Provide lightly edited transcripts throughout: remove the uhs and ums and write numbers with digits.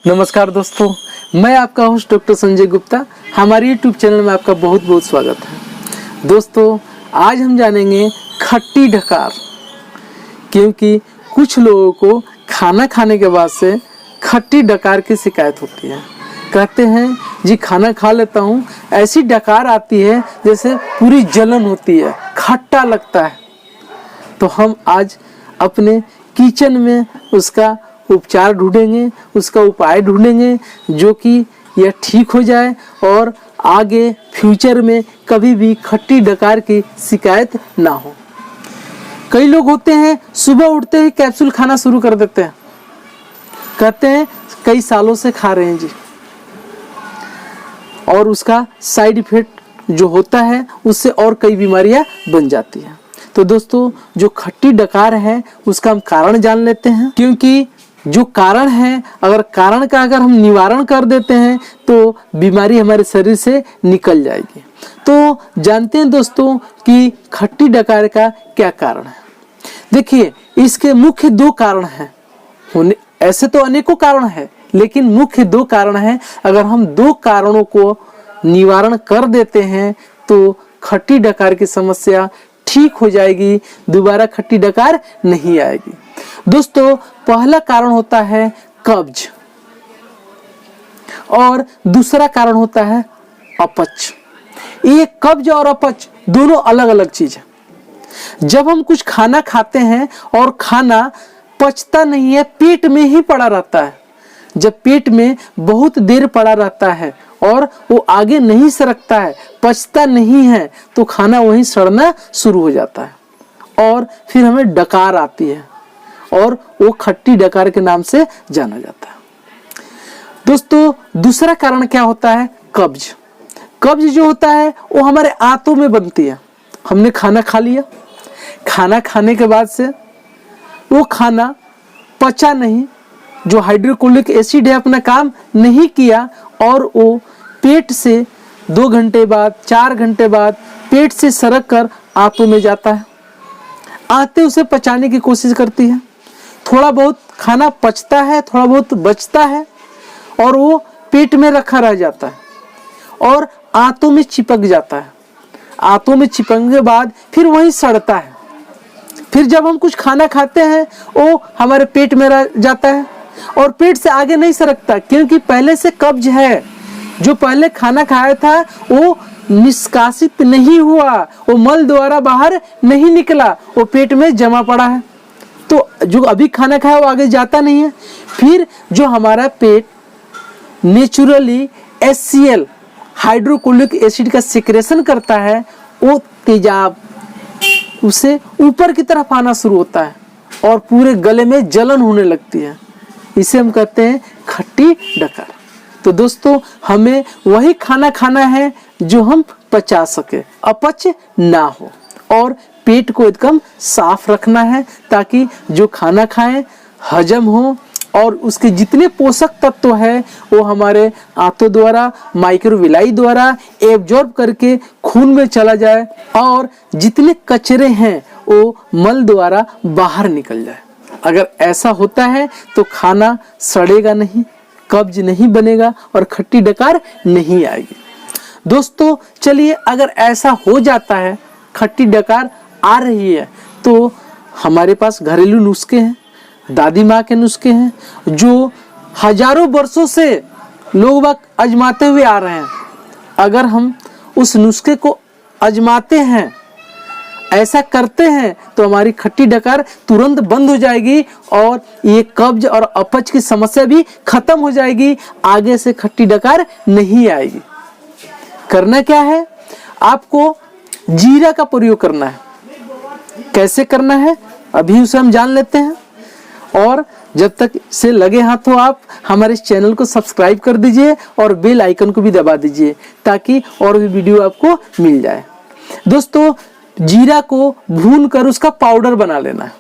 नमस्कार दोस्तों, मैं आपका होस्ट डॉक्टर संजय गुप्ता। हमारे यूट्यूब चैनल में आपका बहुत बहुत स्वागत है। दोस्तों, आज हम जानेंगे खट्टी डकार, क्योंकि कुछ लोगों को खाना खाने के बाद से खट्टी डकार की शिकायत होती है। कहते हैं जी खाना खा लेता हूँ, ऐसी डकार आती है जैसे पूरी जलन होती है, खट्टा लगता है। तो हम आज अपने किचन में उसका उपचार ढूंढेंगे, उसका उपाय ढूंढेंगे जो कि यह ठीक हो जाए और आगे फ्यूचर में कभी भी खट्टी डकार की शिकायत ना हो। कई लोग होते हैं सुबह उठते ही कैप्सूल खाना शुरू कर देते हैं, कहते हैं कई सालों से खा रहे हैं जी, और उसका साइड इफेक्ट जो होता है उससे और कई बीमारियां बन जाती हैं। तो दोस्तों, जो खट्टी डकार है उसका हम कारण जान लेते हैं, क्योंकि जो कारण है, अगर कारण का अगर हम निवारण कर देते हैं तो बीमारी हमारे शरीर से निकल जाएगी। तो जानते हैं दोस्तों कि खट्टी डकार का क्या कारण है। देखिए, इसके मुख्य दो कारण हैं। ऐसे तो अनेकों कारण हैं, लेकिन मुख्य दो कारण हैं। अगर हम दो कारणों को निवारण कर देते हैं तो खट्टी डकार की समस्या ठीक हो जाएगी, दोबारा खट्टी डकार नहीं आएगी। दोस्तों, पहला कारण होता है कब्ज और दूसरा कारण होता है अपच। ये कब्ज और अपच दोनों अलग अलग चीज है। जब हम कुछ खाना खाते हैं और खाना पचता नहीं है, पेट में ही पड़ा रहता है, जब पेट में बहुत देर पड़ा रहता है और वो आगे नहीं सरकता है, पचता नहीं है, तो खाना वहीं सड़ना शुरू हो जाता है और फिर हमें डकार आती है और वो खट्टी डकार के नाम से जाना जाता है। दोस्तों, दूसरा कारण क्या होता है? कब्ज। कब्ज जो होता है वो हमारे आंतों में बनती है। हमने खाना खा लिया, खाना खाने के बाद से वो खाना पचा नहीं, जो हाइड्रोक्लोरिक एसिड है अपना काम नहीं किया और वो पेट से 2 घंटे बाद 4 घंटे बाद पेट से सरक कर आंतों में जाता है। आंतें उसे पचाने की कोशिश करती है, थोड़ा बहुत खाना पचता है, थोड़ा बहुत बचता है और वो पेट में रखा रह जाता है और आंतों में चिपक जाता है। आंतों में चिपकने के बाद फिर वहीं सड़ता है। फिर जब हम कुछ खाना खाते हैं वो हमारे पेट में रह जाता है और पेट से आगे नहीं सरकता, क्योंकि पहले से कब्ज है। जो पहले खाना खाया था वो निष्कासित नहीं हुआ, वो मल द्वारा बाहर नहीं निकला, वो पेट में जमा पड़ा है। तो जो अभी खाना खाया वो आगे जाता नहीं है। फिर जो हमारा पेट नेचुरली HCl हाइड्रोक्लोरिक एसिड का सिक्रेशन करता है, वो तेजाब उसे ऊपर की तरफ आना शुरू होता है और पूरे गले में जलन होने लगती है। इसे हम कहते हैं खट्टी डकार। तो दोस्तों, हमें वही खाना खाना है जो हम पचा सके, अपच ना हो, और पेट को एकदम साफ रखना है ताकि जो खाना खाएं हजम हो और उसके जितने पोषक तत्व है वो हमारे आंतों द्वारा, माइक्रोविलाई द्वारा एब्जॉर्ब करके खून में चला जाए और जितने कचरे हैं वो मल द्वारा बाहर निकल जाए। अगर ऐसा होता है तो खाना सड़ेगा नहीं, कब्ज नहीं बनेगा और खट्टी डकार नहीं आएगी। दोस्तों, चलिए, अगर ऐसा हो जाता है, खट्टी डकार आ रही है, तो हमारे पास घरेलू नुस्खे हैं, दादी माँ के नुस्खे हैं, जो हजारों वर्षों से लोग आजमाते हुए आ रहे हैं। अगर हम उस नुस्खे को आजमाते हैं, ऐसा करते हैं, तो हमारी खट्टी डकार तुरंत बंद हो जाएगी और ये कब्ज और अपच की समस्या भी खत्म हो जाएगी। आगे से खट्टी डकार नहीं आएगी। करना क्या है? आपको जीरा का प्रयोग करना है। कैसे करना है अभी उसे हम जान लेते हैं, और जब तक से लगे हाथों आप हमारे इस चैनल को सब्सक्राइब कर दीजिए और बेल आइकन को भी दबा दीजिए ताकि और भी वीडियो आपको मिल जाए। दोस्तों, जीरा को भूनकर उसका पाउडर बना लेना है।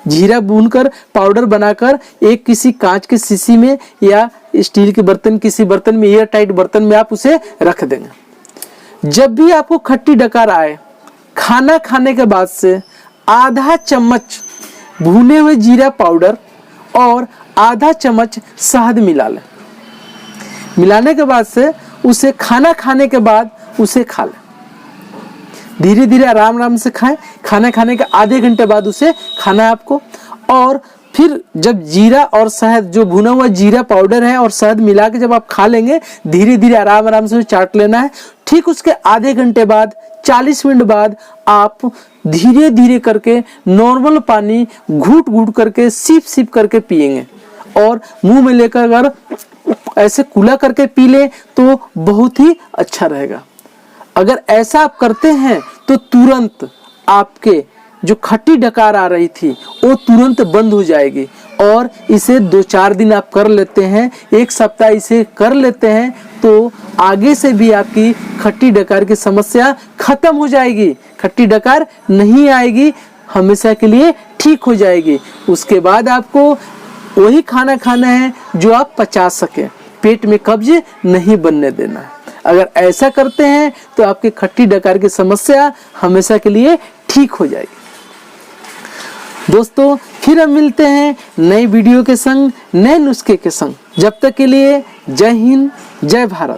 जीरा भूनकर पाउडर बनाकर एक किसी कांच के शीशी में या स्टील के बर्तन, किसी बर्तन में, एयर टाइट बर्तन में आप उसे रख देंगे। जब भी आपको खट्टी डकार आए, खाना खाने के बाद से आधा चम्मच भुने हुए जीरा पाउडर और आधा चम्मच शहद मिला लें। मिलाने के बाद से उसे खाना खाने के बाद उसे खा लें। धीरे धीरे आराम आराम से खाएं। खाना खाने के आधे घंटे बाद उसे खाना है आपको। और फिर जब जीरा और शहद, जो भुना हुआ जीरा पाउडर है और शहद मिला के जब आप खा लेंगे, धीरे धीरे आराम आराम से चाट लेना है। ठीक उसके आधे घंटे बाद, 40 मिनट बाद आप धीरे धीरे करके नॉर्मल पानी घूट घूट करके, सिप सिप करके पिएंगे। और मुंह में लेकर अगर ऐसे कुला करके पी ले तो बहुत ही अच्छा रहेगा। अगर ऐसा आप करते हैं तो तुरंत आपके जो खट्टी डकार आ रही थी वो तुरंत बंद हो जाएगी। और इसे 2-4 दिन आप कर लेते हैं, 1 सप्ताह इसे कर लेते हैं, तो आगे से भी आपकी खट्टी डकार की समस्या खत्म हो जाएगी। खट्टी डकार नहीं आएगी, हमेशा के लिए ठीक हो जाएगी। उसके बाद आपको वही खाना खाना है जो आप पचा सके। पेट में कब्ज नहीं बनने देना है। अगर ऐसा करते हैं तो आपकी खट्टी डकार की समस्या हमेशा के लिए ठीक हो जाएगी। दोस्तों, फिर हम मिलते हैं नई वीडियो के संग, नए नुस्खे के संग। जब तक के लिए जय हिंद, जय भारत।